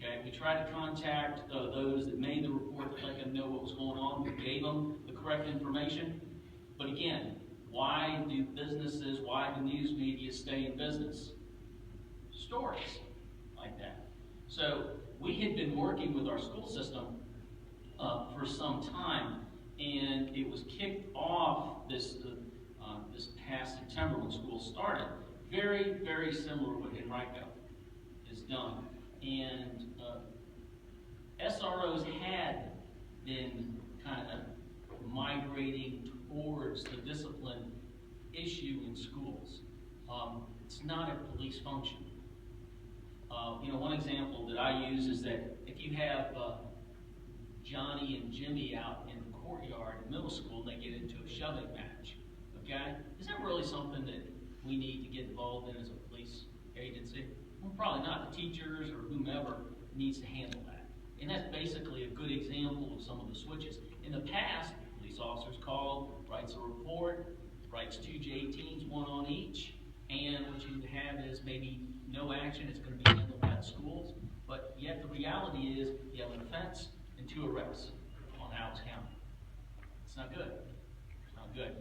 Okay, we tried to contact those that made the report to let them know what was going on. We gave them the correct information. But again, why do businesses, why do news media stay in business? Stories like that. So we had been working with our school system for some time, and it was kicked off this past September when school started. Very, very similar to what Henrico has done. And SROs had been kind of migrating towards the discipline issue in schools. It's not a police function. One example that I use is that if you have Johnny and Jimmy out in the courtyard in middle school and they get into a shoving match, okay? Is that really something that we need to get involved in as a police agency? Well, probably not. The teachers or whomever needs to handle that. And that's basically a good example of some of the switches. In the past, police officers call, writes a report, writes 2 J-teams, 1 on each, and what you have is maybe no action. It's going to be handled by the schools. But yet the reality is you have an offense and 2 arrests on Alves County. It's not good. It's not good.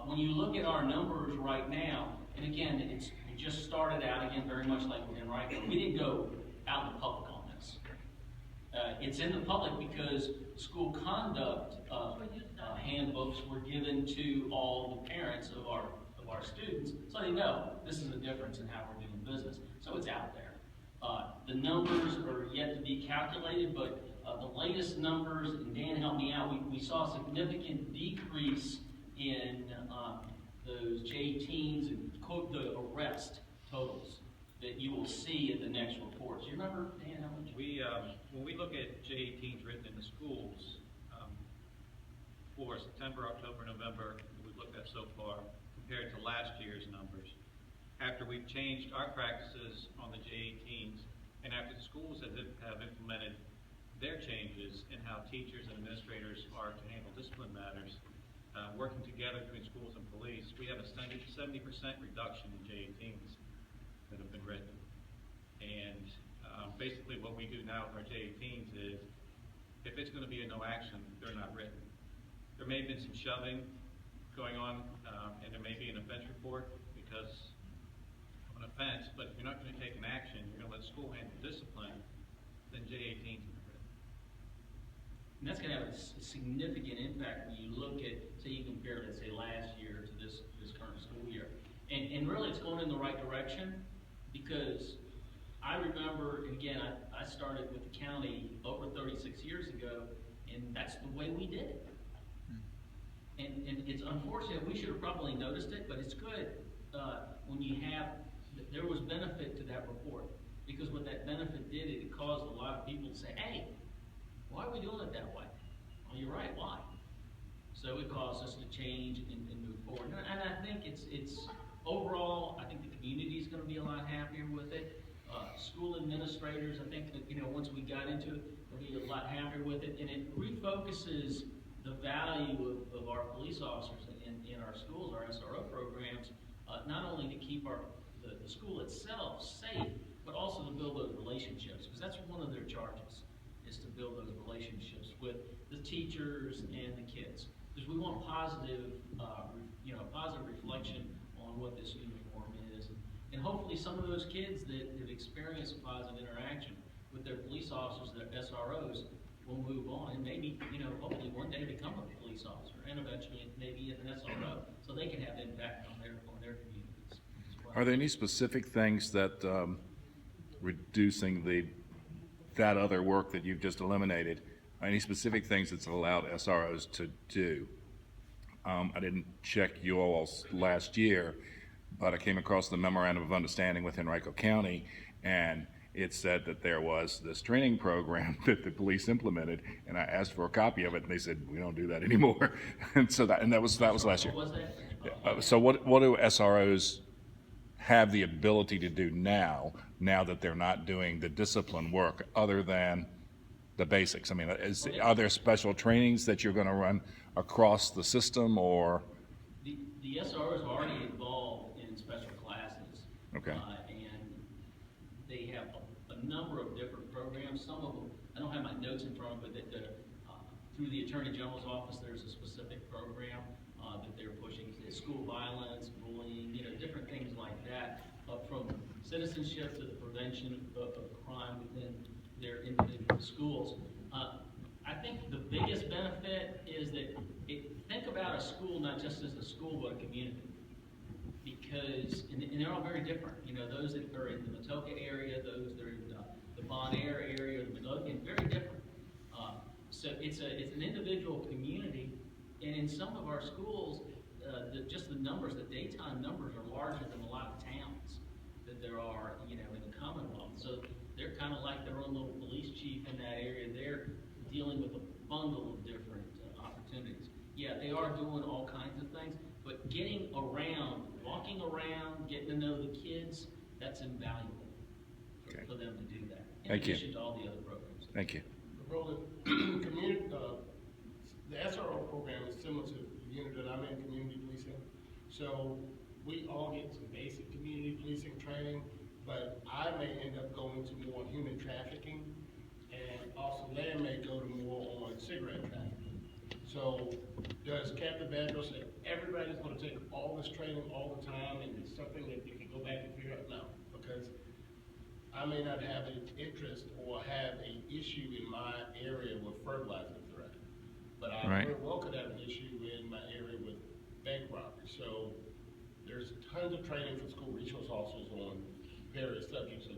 When you look at our numbers right now, and again, it just started out, again, very much like with Henrico. We didn't go out in the public on this. It's in the public because school conduct handbooks were given to all the parents of our students, so they know this is the difference in how we're doing business. So it's out there. The numbers are yet to be calculated, but the latest numbers, and Dan helped me out, we saw a significant decrease in those J-teens and quote the arrest totals that you will see in the next reports. You remember, Dan, how much? When we look at J-teens written in the schools, for September, October, November, we've looked at so far, compared to last year's numbers, after we've changed our practices on the J-18s, and after the schools have implemented their changes in how teachers and administrators are to handle discipline matters, working together between schools and police, we have a 70% reduction in J-18s that have been written. And basically what we do now with our J-18s is, if it's going to be a no action, they're not written. There may have been some shoving going on, and there may be an offense report because of an offense, but if you're not going to take an action, you're going to let school handle discipline, then J-18s are written. And that's going to have a significant impact when you look at, say you compare, let's say, last year to this current school year. And really it's going in the right direction, because I remember, and again, I started with the county over 36 years ago, and that's the way we did it. And it's unfortunate, we should have probably noticed it, but it's good when you have, there was benefit to that report. Because what that benefit did, it caused a lot of people to say, hey, why are we doing it that way? Well, you're right, why? So it caused us to change and move forward. And I think it's overall, I think the community is going to be a lot happier with it. School administrators, I think that, once we got into it, will be a lot happier with it. And it refocuses the value of our police officers in our schools, our SRO programs, not only to keep the school itself safe, but also to build those relationships, because that's one of their charges, is to build those relationships with the teachers and the kids. Because we want positive reflection on what this uniform is. And hopefully some of those kids that have experienced a positive interaction with their police officers, their SROs, will move on and maybe, hopefully one day become a police officer and eventually maybe an SRO, so they can have impact on their communities as well. Are there any specific things that reducing that other work that you've just eliminated, any specific things that's allowed SROs to do? I didn't check you all's last year, but I came across the memorandum of understanding with Henrico County, and it said that there was this training program that the police implemented, and I asked for a copy of it, and they said we don't do that anymore. And so that was last year. What was that? So what do SROs have the ability to do now that they're not doing the discipline work, other than the basics? I mean, are there special trainings that you're going to run across the system, or? The SROs are already involved in special classes. Okay. And they have a number of different programs. Some of them, I don't have my notes in front of me, but through the Attorney General's office, there's a specific program that they're pushing. School violence, bullying, different things like that, from citizenship to the prevention of crime within their individual schools. I think the biggest benefit is that think about a school not just as a school, but a community. Because, and they're all very different. Those that are in the Matoka area, those that are in the Bon Air area, the Midlothian, very different. So it's an individual community, and in some of our schools, just the numbers, the daytime numbers are larger than a lot of towns that there are, in the Commonwealth. So they're kind of like their own little police chief in that area. They're dealing with a bundle of different opportunities. Yeah, they are doing all kinds of things, but getting around, walking around, getting to know the kids, that's invaluable for them to do that. In addition to all the other programs. Thank you. Roland, the SRO program is similar to the unit that I'm in, community policing. So we all get some basic community policing training, but I may end up going to more human trafficking, and also Lamb may go to more on cigarette trafficking. So does Captain Vandross say everybody's going to take all this training all the time and it's something that you can go back and figure out? No, because I may not have an interest or have an issue in my area with fertilizer threat, but I very well could have an issue in my area with bank robbery. So there's tons of training for school resource officers on various subjects. So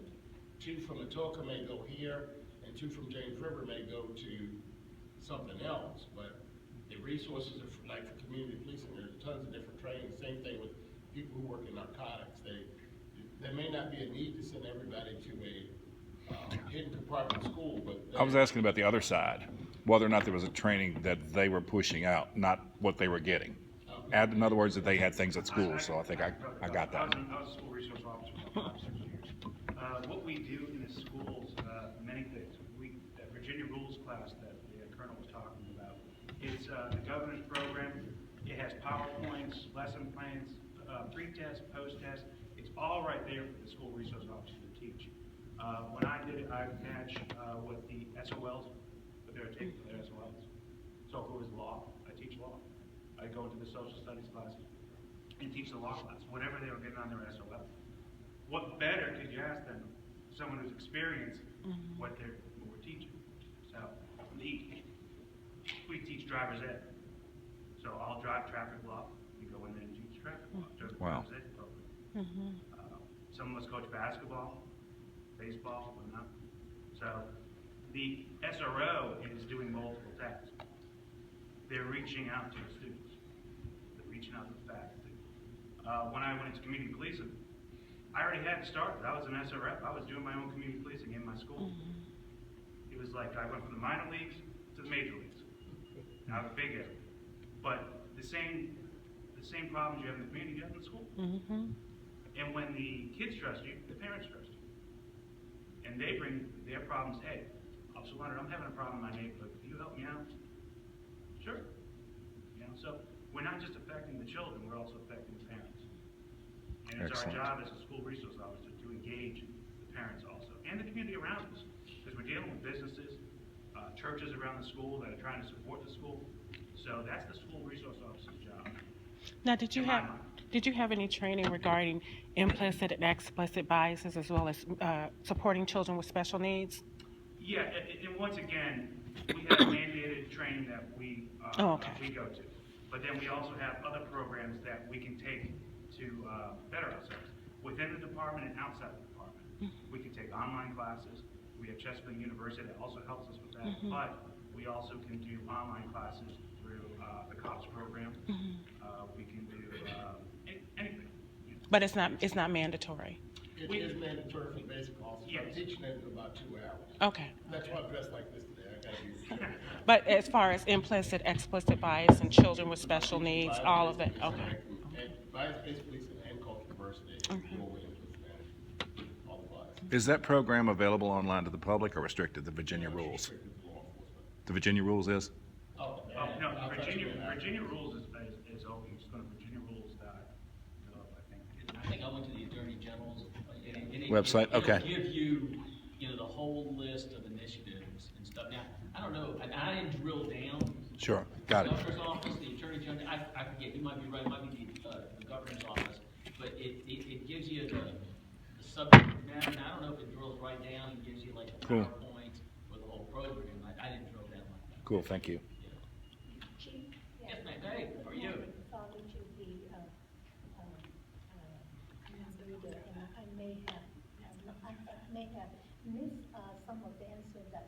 2 from Atoka may go here, and 2 from James River may go to something else. But the resources are like for community policing, there's tons of different training. Same thing with people who work in narcotics. There may not be a need to send everybody to a hidden compartment school, but I was asking about the other side, whether or not there was a training that they were pushing out, not what they were getting. In other words, that they had things at school, so I think I got that. I was a school resource officer for 5 or 6 years. What we do in the schools, many things. The Virginia Rules class that the Colonel was talking about, it's the governor's program. It has PowerPoints, lesson plans, pre-test, post-test. It's all right there for the school resource officer to teach. When I did it, I matched with the SOLs, what they were taking for their SOLs. So if it was law, I teach law. I go into the social studies classes and teach the law class, whatever they were getting on their SOL. What better could you ask them, someone who's experienced what we're teaching? So we teach driver's ed. So I'll drive traffic law. We go in there and teach traffic law. Wow. Driver's ed program. Some of us coach basketball, baseball, whatnot. So the SRO is doing multiple tasks. They're reaching out to the students. They're reaching out to the faculty. When I went into community policing, I already had started. I was an SRF. I was doing my own community policing in my school. It was like I went from the minor leagues to the major leagues. Now the big area. But the same problems you have in the community, you have in the school. And when the kids trust you, the parents trust you. And they bring their problems. Hey, Officer Leonard, I'm having a problem in my neighborhood. Can you help me out? Sure. So we're not just affecting the children, we're also affecting the parents. And it's Excellent. our job as a school resource officer to engage the parents also, and the community around us. Because we're dealing with businesses, churches around the school that are trying to support the school. So that's the school resource officer's job. Now, did you have any training regarding implicit and explicit biases, as well as supporting children with special needs? Yeah, and once again, we have mandated training that we go to. But then we also have other programs that we can take to better ourselves within the department and outside the department. We can take online classes. We have Chesterfield University that also helps us with that. But we also can do online classes through the COPS program. We can do anything. But it's not mandatory. it is mandatory for basic officers. I'm teaching it in about 2 hours. Okay. That's why I'm dressed like this today. I gotta be sure. But as far as implicit, explicit bias and children with special needs, all of it, okay. And bias-based policing and cultural diversity. Go away and put that all applies. Is that program available online to the public or restricted to Virginia rules? Restricted to law enforcement. The Virginia rules is? No, Virginia rules is open. Just go to virginiarules.gov, I think. I think I went to the Attorney General's Website, okay. It'll give you, the whole whole list of initiatives and stuff. Now, I don't know, and I didn't drill down. Sure, got it. The governor's office, the attorney general, I forget, you might be right, it might be the governor's office, but it gives you the subject matter, and I don't know if it drills right down and gives you like a Cool. PowerPoint or the whole program. I didn't drill down like that. Cool, thank you. Chief? Yes, ma'am, hey, how are you? Thought it should be, reader, and I may have missed, some of the answer that